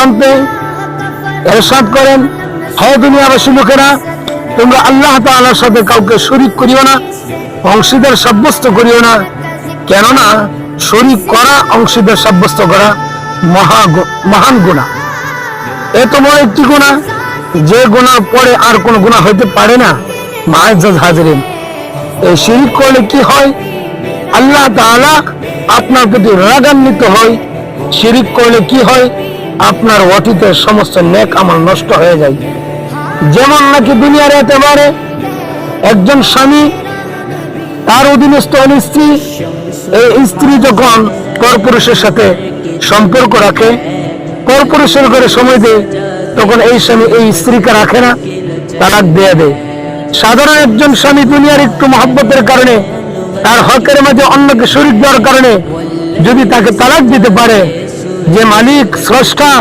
প্রান্তে ইরশাদ করেন, হে দুনিয়াবাসী লোকেরা, তোমরা আল্লাহ তাআলার সাথে কাউকে শরীক করিও না, অংশীদার সাব্যস্ত করিও না। কেননা শরীক করা, অংশীদার সাব্যস্ত করা মহান গুনাহ। এত বড় একটি গুনাহ, যে গুনার পরে আর কোন গুনাহ হইতে পারে না। মুআজ্জাজ হাজিরিন, এই শিরক করলে কি হয়? আল্লাহ তাআলা আপনার প্রতি রাগান্বিত হয়। শিরক করলে কি হয়? আপনার অতীতের সমস্ত নেক আমল নষ্ট হয়ে যায়। যেমন নাকি দুনিয়ার একেবারে একজন স্বামী, তার অধীনস্থ স্ত্রী, এই স্ত্রী যখন পরপুরুষের সাথে সম্পর্ক রাখে, পরপুরুষের ঘরে সময় দেয়, তখন এই স্বামী এই স্ত্রীকে রাখে না, তালাক দিয়ে দেয়। সাধারণ একজন স্বামী দুনিয়ার একটু মহব্বতের কারণে, তার হকের মাঝে অন্যকে শরীক দেওয়ার কারণে যদি তাকে তালাক দিতে পারে, যে মালিক স্রষ্টা